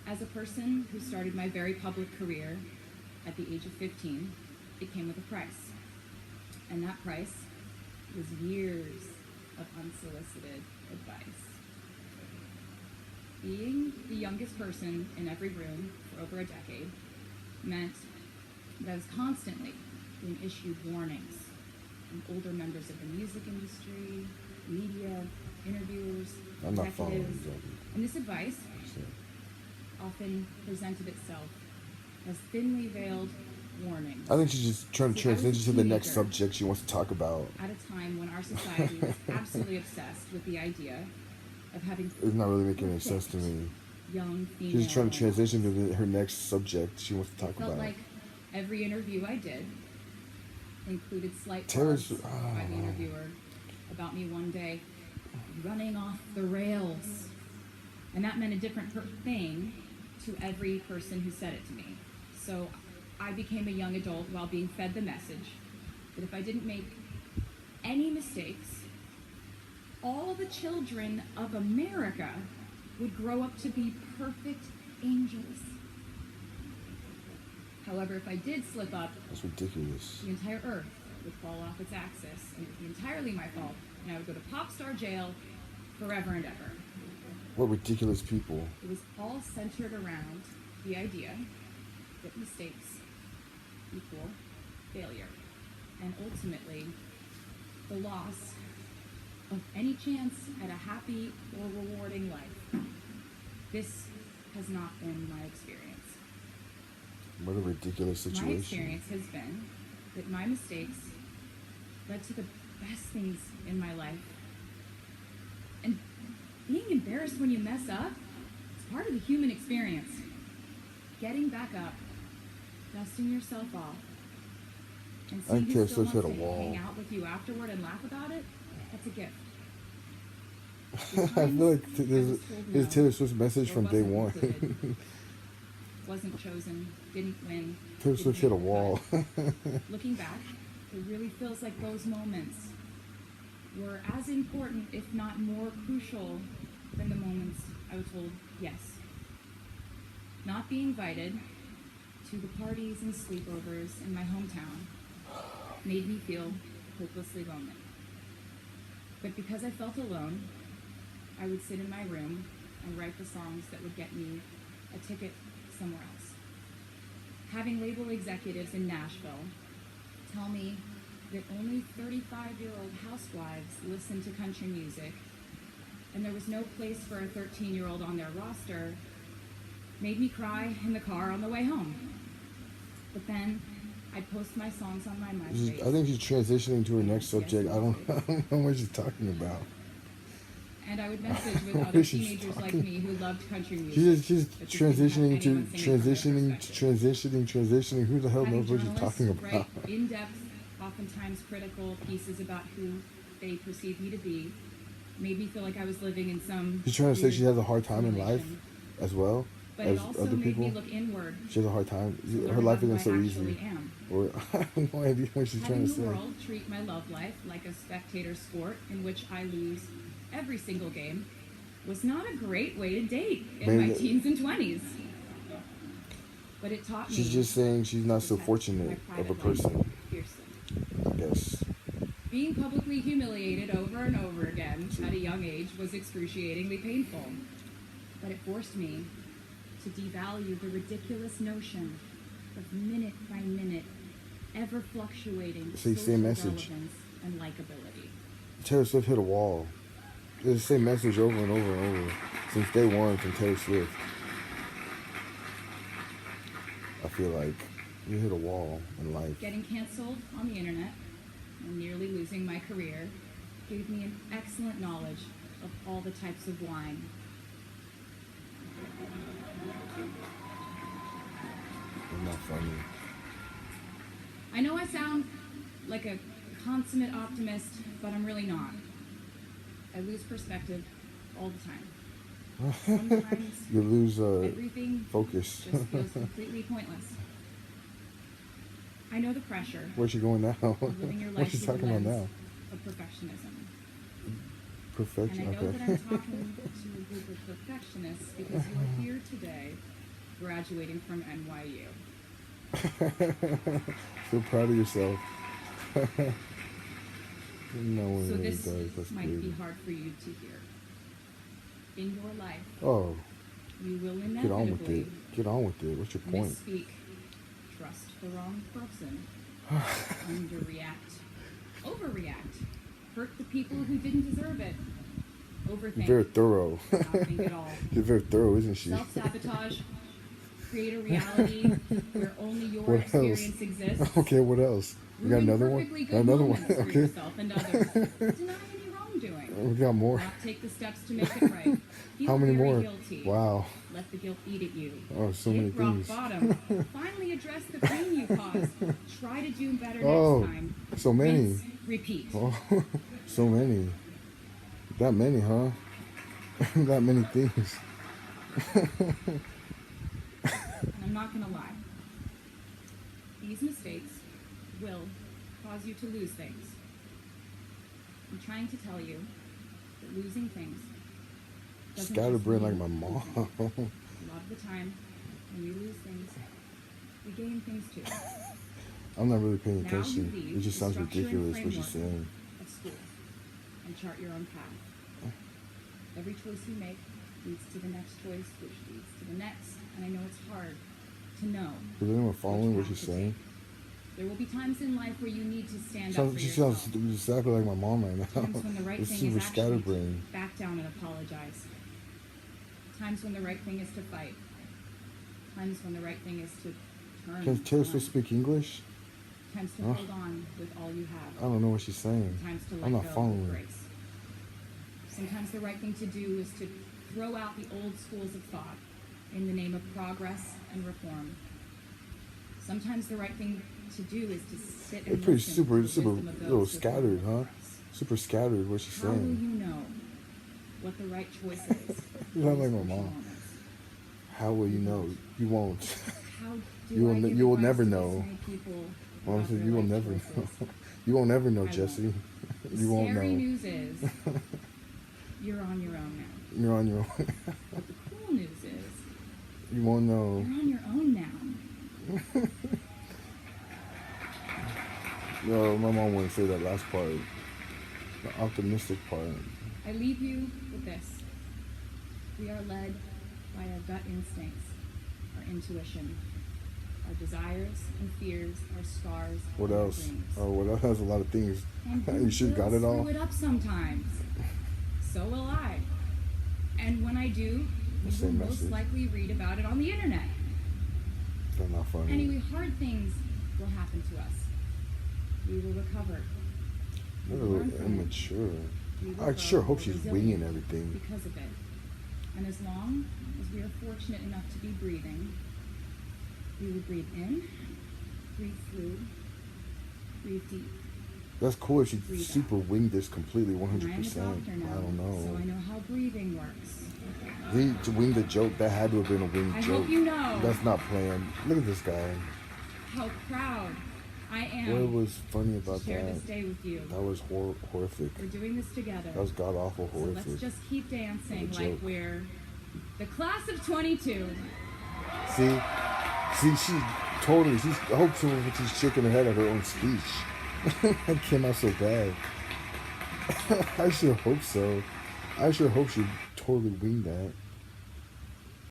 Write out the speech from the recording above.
As a person who started my very public career at the age of 15, it came with a price. And that price was years of unsolicited advice. Being the youngest person in every room for over a decade meant that I was constantly being issued warnings from older members of the music industry, media, interviewers, I'm not following executives. exactly. And this advice often presented itself as thinly veiled warnings. I think she's just trying to See, I was a transition to the next teenager subject she wants to talk about. at a time when our society was absolutely obsessed with the idea of having It's not really making any sense to me. young female. She's trying to transition to roles. her next subject she wants to talk Felt about. like every interview I did included slight Taylor's- barbs by the interviewer about me one day running off the rails. And that meant a different thing to every person who said it to me. So I became a young adult while being fed the message that if I didn't make any mistakes, all the children of America would grow up to be perfect angels. However, if I did slip up, That's ridiculous. the entire earth would fall off its axis, and it would be entirely my fault, and I would go to pop star jail forever and ever. What ridiculous people. It was all centered around the idea that mistakes equal failure, and ultimately the loss of any chance at a happy or rewarding life. This has not been my experience. What a ridiculous My situation. experience has been that my mistakes led to the best things in my life. And being embarrassed when you mess up is part of the human experience. Getting back up, dusting yourself off, and I seeing think who Taylor still Swift wants hit to a wall. hang out with you afterward and laugh about it, that's a gift. I feel like there's Taylor Swift's message from day one. Wasn't chosen, didn't win. Taylor didn't Swift hit a make the wall. cut. Looking back, it really feels like those moments were as important, if not more crucial, than the moments I was told yes. Not being invited to the parties and sleepovers in my hometown made me feel hopelessly lonely. But because I felt alone, I would sit in my room and write the songs that would get me a ticket somewhere else. Having label executives in Nashville tell me that only 35-year-old housewives listen to country music and there was no place for a 13-year-old on their roster made me cry in the car on the way home. But then I'd post my songs on my MySpace. I think she's transitioning to her next subject. I don't know what she's talking about. And I would message with What other is she teenagers like talking- me who loved country music. She's but just didn't have transitioning to anyone singing from their perspective. transitioning. Who the hell Having knows what she's journalists talking about? write in-depth, oftentimes critical pieces about who they perceive me to be made me feel like I was living in some. She's trying to say she weird has a hard time in life simulation. as well But as it also other made people. me look inward. She has a hard time. to learn Her life about who isn't so I easy. actually am. Or I have no idea what she's trying Having to the say. world treat my love life like a spectator sport in which I lose every single game was not a great way to date in Maybe my that- teens and 20s. But it taught me. She's just saying she's not so to protect fortunate my of a private life person. fiercely. I guess. Being publicly humiliated over and over again at a young age was excruciatingly painful. But it forced me to devalue the ridiculous notion of minute by minute, ever fluctuating See, social same message. relevance and likability. Taylor Swift hit a wall. It's the same message over and over and over since day one from Taylor Swift. I feel like you hit a wall in life. Getting canceled on the internet and nearly losing my career gave me an excellent knowledge of all the types of wine. It's not funny. I know I sound like a consummate optimist, but I'm really not. I lose perspective all the time. Sometimes You lose everything focus. just feels completely pointless. I know the pressure Where's she going now? of living your life What's she through the talking about lens now? of perfectionism. And Perfection. I know that Okay. I'm talking to a group of perfectionists because you're here today graduating from NYU. Feel proud of yourself. No one So really this does. That's might be good. hard for you to hear. In your life, Oh, you will get on with inevitably it. Get on with it. What's your point? misspeak, trust the wrong person, underreact, overreact, hurt the people who didn't deserve it, overthink, Very thorough. not think at all, You're very thorough, isn't she? self-sabotage, create a reality where only your What else? experience exists. Okay, what else? We got Ruin another one? perfectly Got good another one? moments for Okay. yourself and others. Deny any wrongdoing. We got more. Not take the steps to make it right. Feel How many very more? guilty. Wow. Let the guilt eat at you. Oh, so Hit many rock things. bottom. Finally address the pain you caused. Try to do better Oh, next time. so many. Rinse, repeat. Oh, so many. That many, huh? That many things. And I'm not gonna lie. These mistakes will cause you to lose things. I'm trying to tell you that losing things doesn't just Scatterbrain like mean my mom. losing. A lot of the time, when we lose things, we gain things too. I'm not really paying Now you attention. leave It just the sounds structure and ridiculous what she's framework saying. of school and chart your own path. Every choice you make leads to the next choice, which leads to the next. And I know it's hard to know. Is anyone following what path she's to saying? take. There will be times in life where you need to stand up Sounds, for she yourself. sounds exactly like my mom right now. Times when the right It's thing super is actually to scatterbrained. back down and apologize. Times when the right thing is to fight. Times when the right thing is to turn. Can Taylor run. Swift speak English? Times to Huh? hold on with all you I have. don't know what she's saying. Times to let I'm not go following. with grace. Sometimes the right thing to do is to throw out the old schools of thought in the name of progress and reform. Sometimes the right thing to do is to sit and It's pretty listen super, to the super, wisdom of little those who follow scattered, huh? progress. Super scattered what she's How will saying. you know what the right choice is? You sound like in my those mom. moments? How will you know? You won't. How do You will I ne- give you will advice never to know. this many people Mom about said their you will life never know. choices? You won't ever know, I won't. Jesse. The You won't scary know. news is you're on your own now. You're on your own. But the cool news is You won't you're know. on your own now. No, my mom wouldn't say that last part. The optimistic part. I leave you with this. We are led by our gut instincts, our intuition, our desires and fears, our scars, What and our else? dreams. Oh, what else? There's a lot of things. And You should will got it all. screw it up sometimes. So will I. And when I do, you will Same most message. likely read about it on the internet. That's not funny. Anyway, hard things will happen to us. We will recover. We You're a will learn little from it. immature. We will I grow sure hope more she's resilient winging everything. because of it. And as long as we are fortunate enough to be breathing, we will breathe in, breathe through, breathe deep. That's cool if she Breathe out. super winged this completely And I am a 100%. doctor now, I don't so I know. know how breathing works. To wing the joke, that had to have been a winged I joke. hope you know That's not planned. Look at this guy. how proud I am What was funny to about share that? this day with you. That was horrific. We're doing this together. That was god awful So horrific. let's just keep dancing What a like joke. we're the class of 22. See, she totally. I hope she's shaking her head at her own speech. That came out so bad. I sure hope so. I sure hope she totally winged that.